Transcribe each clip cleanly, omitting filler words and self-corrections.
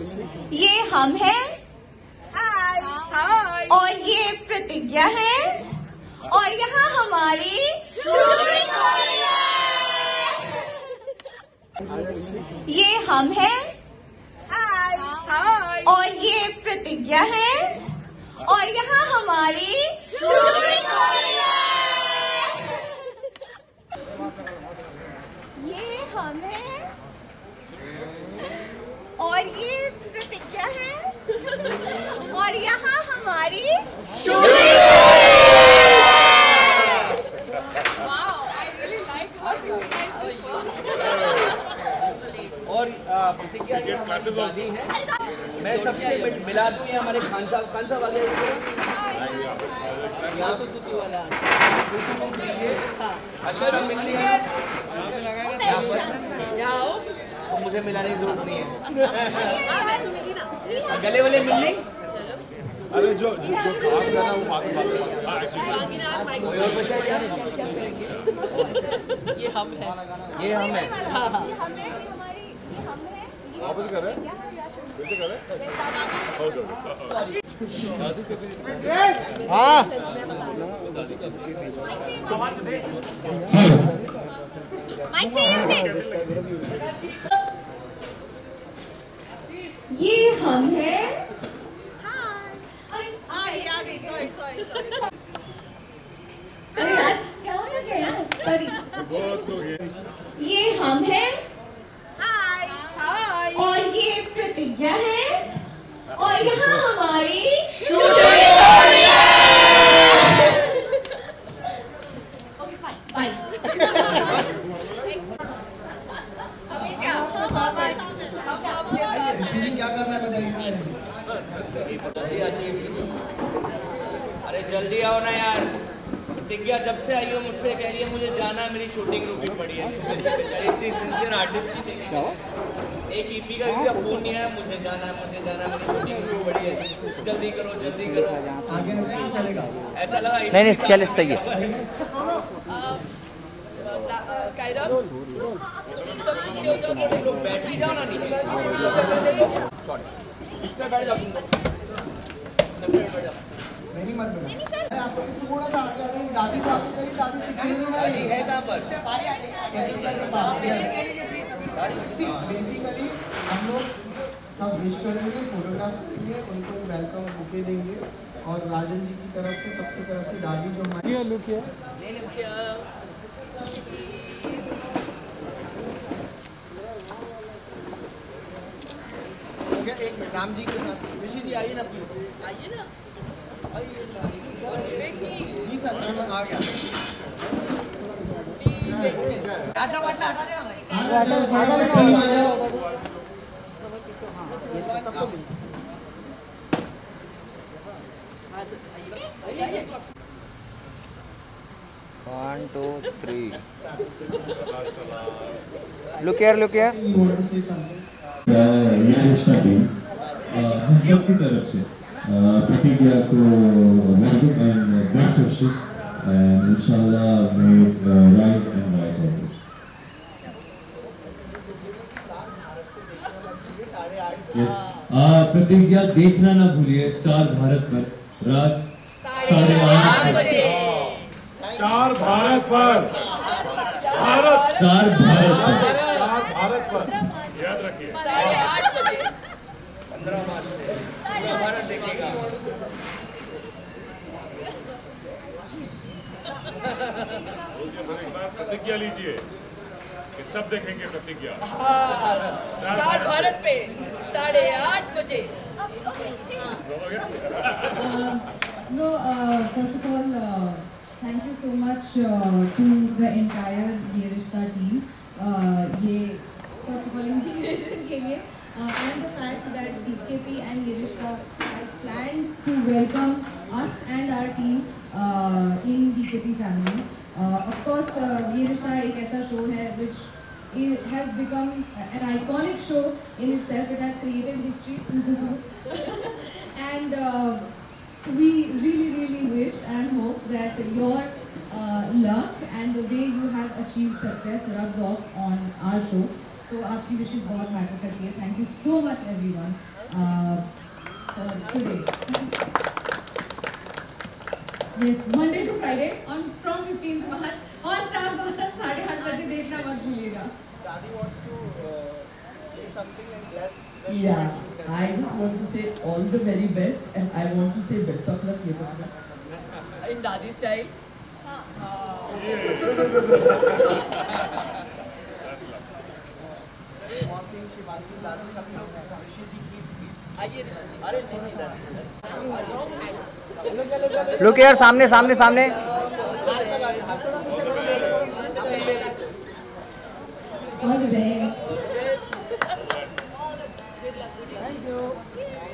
ये हम हैं हाय और ये प्रतिज्ञा है और यहाँ हमारी शूटिंग हो रही है। ये हम हैं हाय और ये प्रतिज्ञा है और यहाँ हमारी शूटिंग हो रही है। ये हम हैं और ये प्रतिज्ञा है और यहाँ हमारी शूटिंग हो रही है। Wow, I really like how synchronized this was. और प्रतिज्ञा की दादी है। मैं सबसे मिला दूं ये हमारे खान साहब आ गए। यहाँ तो तुतू वाला अशर मिल रही है तो मुझे मिलाने की जरूरत नहीं है। गले वाले मिल ली। अरे जो काम करना वो बात कोई और बचा क्या? ये हम है। ये हम है। वापस कर रहे हैं कैसे कर रहे हैं? हाँ ये हम हैं आ गई सॉरी अरे यार क्या हो रहा है यार सॉरी। ये हम हैं हाय और ये प्रतिज्ञा है और यहाँ हमारी ओके फाइन बाय। क्या करना है बताइए। अरे जल्दी आओ ना यार। प्रतिज्ञा जब से आई हो मुझसे कह रही है मुझे जाना है, मेरी शूटिंग रुकी पड़ी है। इतनी सिंसियर आर्टिस्ट की एक ईपी का किसी का फोन नहीं आया, मुझे जाना है मेरी शूटिंग रुकी पड़ी है, जल्दी करो आगे नहीं चलेगा। ऐसा लगा नहीं चले सही है। बैठ ही जाओ ना नीचे। इस पे बैठ जाओ। नहीं मत आपको थोड़ा सा आगे दादी को दादी गाड़ी है कहाँ पर? बेसिकली हम लोग सब विश करेंगे, फोटोग्राफ करेंगे, उनको वेलकम बुके देंगे और राजन जी की तरफ से सबकी तरफ से दादी जो हमारी लुक है एक मिनट राम जी के साथ ऋषि जी आइए ना प्लीज। आइए ना जी सर मैं आ गया। One, two, three. Look here. हम सब की तरफ से प्रतिज्ञा को welcome and best wishes and इंशाल्लाह मे राइज एंड राइज ऑलवेज। प्रतिज्ञा देखना ना भूलिए स्टार भारत पर रात 8:30 बजे। स्टार भारत पर स्टार भारत पर याद रखिए 8:30 बजे 15 मार्च से भारत देखेगा। प्रतिज्ञा लीजिए कि सब देखेंगे प्रतिज्ञा स्टार भारत पे 8:30 बजे। No, first of all, thank you so much to the entire ये रिश्ता team. ये first of all integration के लिए and the fact that DKP and ये रिश्ता has planned to welcome us and our team in DKP family. Of course, ये रिश्ता एक ऐसा show है which has become an iconic show in itself. It has created history and we really wish and hope that your luck and the way you have achieved success rubs off on our show. So आपकी wishes बहुत matter करती है. Thank you so much everyone. today. Yes, Monday to Friday from 15th March on Star Bharat 8:30 बजे देखना मत भूलिएगा. Daddy wants to say something and bless. Yeah, I just want to say all the very best, and I want to say best of luck, Yevana. In Dadi style. Shivangi दादी सब लोग ऋषि जी please आइए ऋषि जी. अरे look यार, सामने सामने सामने. All the best.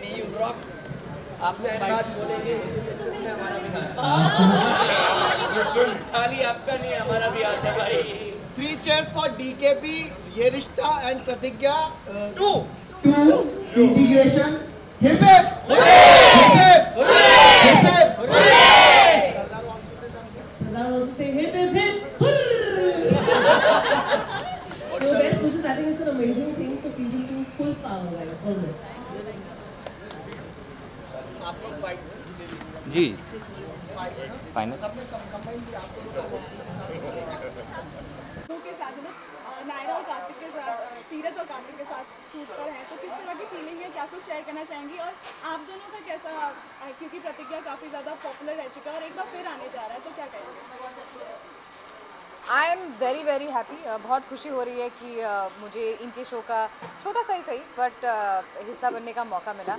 May you rock. आपने बात बोलेंगे इसके सक्सेस में हमारा भी हाथ है. खाली आपका नहीं हमारा भी हाथ है भाई. 3 cheers for DKP, ये रिश्ता and Pratigya 2 integration. Hip hip! Hip hip! Hip hip! Sardar wants to say something. Sardar wants to say hip hip hip. So best wishes. I think it's an amazing thing for season 2. Full power, guys. All this. आप लोग fights जी final. के साथ में नायरा और कार्तिक के साथ सीरत और कार्तिक के साथ शूट पर हैं, तो किस तरह की फीलिंग है, क्या कुछ शेयर करना चाहेंगी? और आप दोनों का कैसा, क्योंकि प्रतिज्ञा काफ़ी ज़्यादा पॉपुलर रह चुका है और एक बार फिर आने जा रहा है, तो क्या कहेंगे? I am very very happy. बहुत खुशी हो रही है कि मुझे इनके शो का छोटा सा ही सही बट हिस्सा बनने का मौका मिला.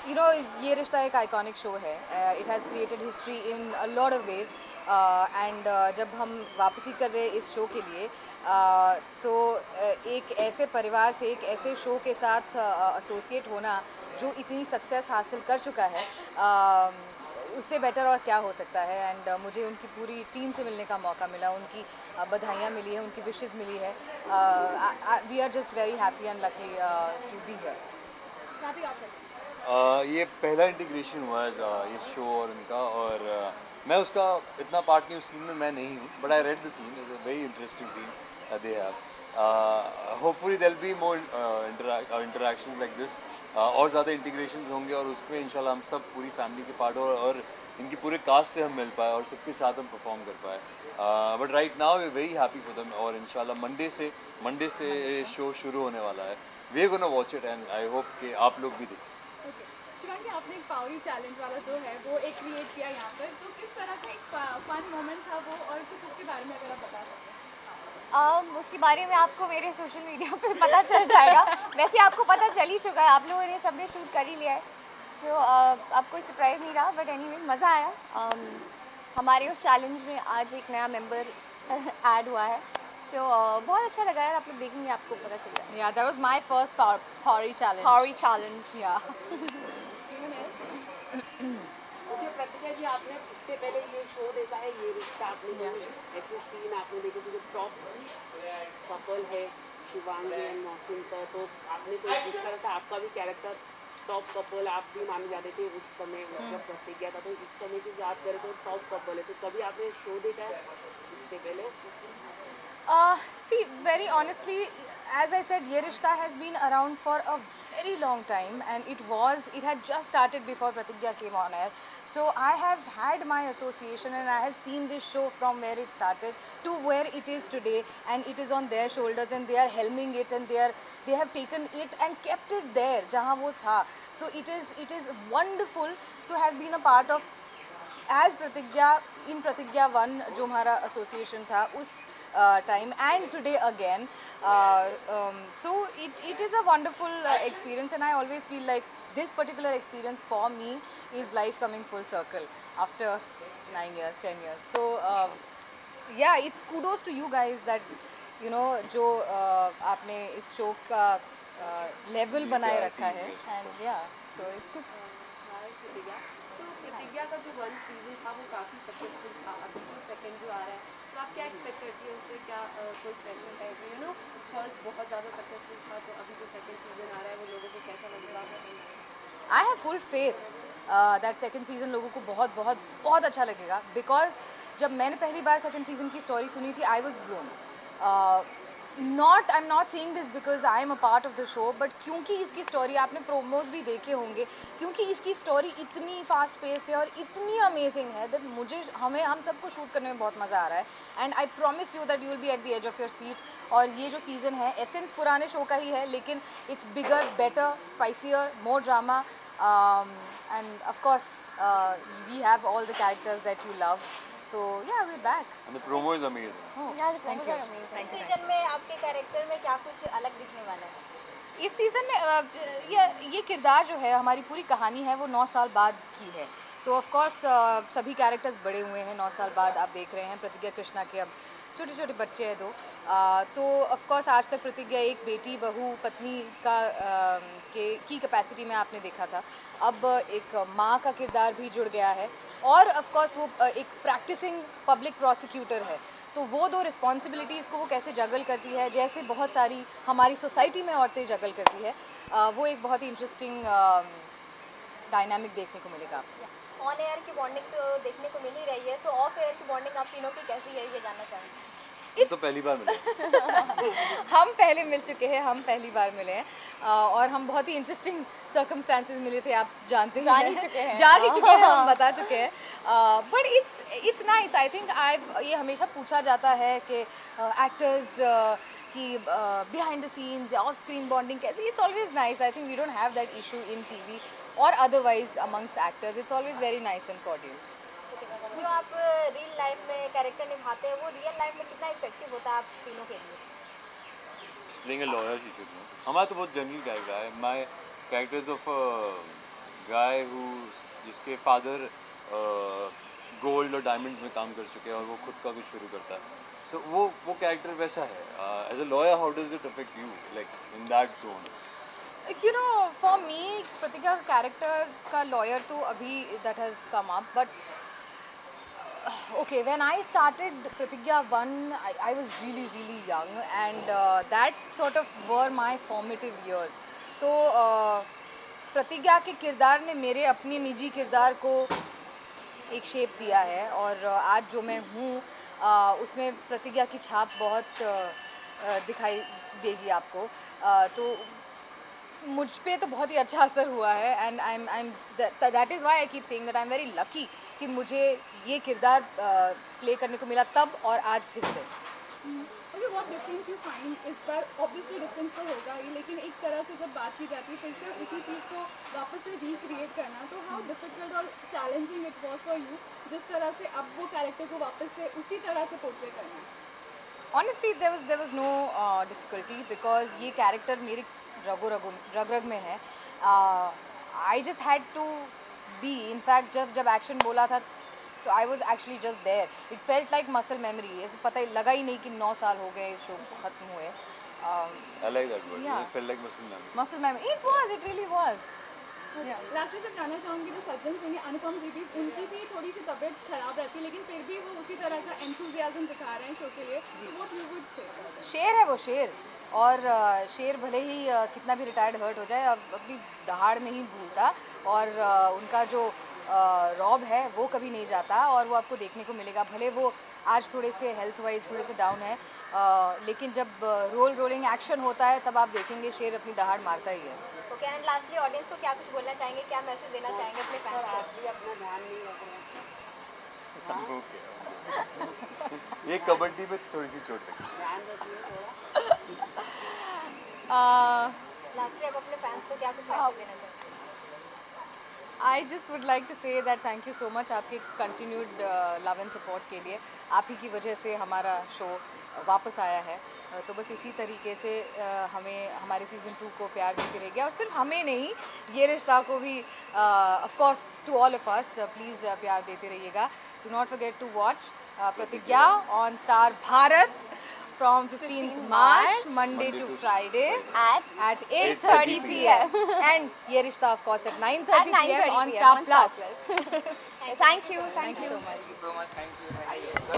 यू नो, ये रिश्ता एक आइकॉनिक शो है. It has created history in a lot of ways and जब हम वापसी कर रहे हैं इस शो के लिए तो एक ऐसे परिवार से, एक ऐसे शो के साथ एसोसिएट होना जो इतनी सक्सेस हासिल कर चुका है, उससे बेटर और क्या हो सकता है. एंड मुझे उनकी पूरी टीम से मिलने का मौका मिला, उनकी बधाइयाँ मिली है, उनकी विशेज़ मिली है. We are just very happy and lucky to be here. ये पहला इंटीग्रेशन हुआ है इस शो और उनका, और मैं उसका इतना पार्ट नहीं, उस सीन में मैं नहीं हूँ, but I read the scene. It's a very interesting scene they have. Hopefully there will be more interactions like this, और ज़्यादा इंटीग्रेशंस होंगे और उसमें इंशाल्लाह हम सब पूरी फैमिली के पार्ट और इनकी पूरे कास्ट से हम मिल पाए और सबके साथ हम परफॉर्म कर पाए. But right now we very happy for them, और इंशाल्लाह मंडे से शो शुरू होने वाला है. We are gonna watch it and I hope कि आप लोग भी देखें. शिवांगी, आपने एक पावरी चैलेंज वाला जो है वो एक क्रिएट किया यहाँ पर, तो किस तरह का एक फन मोमेंट था वो, और कुछ उसके बारे में अगर आप बता सकते हैं? उसके बारे में आपको मेरे सोशल मीडिया पे पता चल जाएगा. वैसे आपको पता चल ही चुका है, आप लोगों ने सबने शूट कर ही लिया है. सो अब कोई सरप्राइज़ नहीं रहा, बट एनीवे मज़ा आया. हमारे उस चैलेंज में आज एक नया मेंबर ऐड हुआ है. सो बहुत अच्छा लगा यार. आप लोग देखेंगे, आपको पता चल जाएगा. Yeah that was my first pawri challenge. Pawri challenge या प्रतिज्ञा जी, आपने इससे पहले ये शो देखा है, ये रिश्ता आपने ऐसे सीन आपने देखे जो टॉप कपल है शिवांगी एंड मौसम का, तो आपने तो जिस तरह से आपका भी कैरेक्टर टॉप कपल आप भी माने जाते थे उस समय, जब प्रतिज्ञा था, तो इस समय की बात करें तो टॉप कपल है, तो कभी आपने शो देखा है इससे पहले? See, very honestly, as I said, Ye Rishta has been around for a very long time, and it had just started before Pratigya came on air. So I have had my association, and I have seen this show from where it started to where it is today, and it is on their shoulders, and they are helming it, and they have taken it and kept it there, jahan wo tha. So it is wonderful to have been a part of as Pratigya in Pratigya 1 जो हमारा association था उस time and today again. So it is a wonderful experience, and I always feel like this particular experience for me is life coming full circle after 9 years, 10 years. So yeah, it's kudos to you guys that you know जो आपने इस show का level बनाए रखा है, and yeah, so it's good. प्रतिज्ञा का जो 1 सीजन था वो काफ़ी सक्सेसफुल था. अभी जो सेकंड जो आ रहा है, तो आप क्या एक्सपेक्ट करती है उससे? क्या कोई प्रेशर टाइप है? यू नो, फर्स्ट बहुत ज़्यादा सक्सेसफुल था, तो अभी जो सेकंड सीजन आ रहा है वो लोगों को कैसा लगेगा? I have full faith that second season लोगों को बहुत बहुत बहुत अच्छा लगेगा, because जब मैंने पहली बार second season की स्टोरी सुनी थी, I was blown. I am not saying this because I am a part of the show, but क्योंकि इसकी स्टोरी आपने प्रोमोज भी देखे होंगे, क्योंकि इसकी स्टोरी इतनी फास्ट पेस्ड है और इतनी अमेजिंग है दैट हम सबको शूट करने में बहुत मज़ा आ रहा है. And I promise you that you will be at the edge of your seat. और ये जो सीज़न है एसेंस पुराने शो का ही है, लेकिन it's bigger, better, spicier, more drama, and of course we have all the characters that you love. So yeah, we're back. And the promo is amazing. Oh, Yeah, the thank promos you. are amazing. इस season में आपके character में क्या कुछ अलग दिखने वाला है? इस सीज़न में ये किरदार जो है, हमारी पूरी कहानी है वो 9 साल बाद की है. तो ऑफ कोर्स सभी कैरेक्टर्स बड़े हुए हैं 9 साल बाद. आप देख रहे हैं प्रतिज्ञा कृष्णा के अब छोटे छोटे बच्चे हैं 2. तो ऑफ कोर्स आज तक प्रतिज्ञा एक बेटी, बहू, पत्नी की कैपेसिटी में आपने देखा था. अब एक माँ का किरदार भी जुड़ गया है, और ऑफ कोर्स वो एक प्रैक्टिसिंग पब्लिक प्रोसिक्यूटर है. तो वो 2 रिस्पॉन्सिबिलिटीज़ को वो कैसे जगल करती है, जैसे बहुत सारी हमारी सोसाइटी में औरतें जगल करती है, वो एक बहुत ही इंटरेस्टिंग डायनामिक देखने को मिलेगा आपको. ऑन एयर की बॉन्डिंग तो देखने को मिल ही रही है, सो ऑफ एयर की बॉन्डिंग आप तीनों की कैसी है ये जानना चाहेंगे. तो पहली बार मिले. हम पहले मिल चुके हैं, हम पहली बार मिले हैं, और हम बहुत ही इंटरेस्टिंग सर्कमस्टांसेस मिले थे. आप जानते हैं, जान ही चुके हैं, हम बता चुके हैं. But it's nice. I think ये हमेशा पूछा जाता है कि एक्टर्स की बिहाइंड द सीन्स या ऑफ स्क्रीन बॉन्डिंग कैसे. It's always nice. I think we don't have that issue in TV और otherwise amongst actors. It's always very nice and cordial. जो आप रियल लाइफ में कैरेक्टर निभाते हैं वो रियल लाइफ में कितना इफेक्टिव होता है आप तीनों के लिए? Playing a lawyer, she should know. हमारा तो बहुत जनरल टाइप का है. My characters of a guy who जिसके फादर गोल्ड और डायमंड्स में काम कर चुके हैं और वो खुद का कुछ शुरू करता है. So वो कैरेक्टर वैसा है. As a lawyer, how does it affect you, like in that zone? You know, for me, प्रतिज्ञा का कैरेक्टर का लॉयर तो अभी that has come up, but okay, when I started Pratigya 1, I was really young, and that sort of were my formative years. तो प्रतिज्ञा के किरदार ने मेरे अपने निजी किरदार को एक शेप दिया है, और आज जो मैं हूँ उसमें प्रतिज्ञा की छाप बहुत दिखाई देगी आपको. तो मुझ पे तो बहुत ही अच्छा असर हुआ है, and I am that is why I keep saying that I am very lucky कि मुझे ये किरदार प्ले करने को मिला तब और आज फिर से. Okay, what difference you find इस पर? ऑब्वियसली डिफरेंस तो होगा ही, लेकिन एक तरह से जब बात की जाती है फिर से उसी चीज़ को वापस से रिक्रिएट करना, तो हाउ डिफिकल्ट और challenging it was for you जिस तरह से अब वो कैरेक्टर को वापस से उसी तरह से पोर्ट्रे करना? Honestly there was no difficulty, because ये कैरेक्टर मेरे रग में है. I just had to be. In fact जब एक्शन बोला था तो I was actually just there. It felt like muscle memory. ऐसे पता लगा ही नहीं कि 9 साल हो गए इस शो को ख़त्म हुए. I like that word. It felt like muscle memory. Muscle memory. It really was. Lastly से जानना चाहूँगी जो सज्जन सिंह अनुपम जी भी, उनकी भी थोड़ी सी तबीयत खराब रहती है, लेकिन फिर भी वो उसी तरह का एंथुजियाज्म दिखा रहे हैं शो के लिए. What you would say? शेर है वो, शेर. और शेर भले ही कितना भी रिटायर्ड हर्ट हो जाए, अब अपनी दहाड़ नहीं भूलता, और उनका जो रॉब है वो कभी नहीं जाता, और वो आपको देखने को मिलेगा. भले वो आज थोड़े से हेल्थ वाइज थोड़े से डाउन है, लेकिन जब रोलिंग एक्शन होता है तब आप देखेंगे शेर अपनी दहाड़ मारता ही है. ओके, एंड लास्टली ऑडियंस को क्या कुछ बोलना चाहेंगे, क्या मैसेज देना चाहेंगे अपने फैंस को? अपना ध्यान नहीं रख रहे हैं. ये कबड्डी में थोड़ी सी चोट लगी. ध्यान रखिए थोड़ा. लास्टली आप अपने फैंस को क्या कुछ मैसेज देना चाहेंगे? I just would like to say that thank you so much आपके continued love and support के लिए. आप ही की वजह से हमारा शो वापस आया है, तो बस इसी तरीके से हमें हमारे सीज़न 2 को प्यार देते रहिए, और सिर्फ हमें नहीं, ये रिश्ता को भी of course to all of us please प्यार देते रहिएगा. Do not forget to watch प्रतिज्ञा on Star Bharat from 15th March, Monday to Friday at 8:30 p.m. and ये रिश्ता of course at 9:30 p.m. on Star Plus. Thank you so much. Thank you so much. Thank you.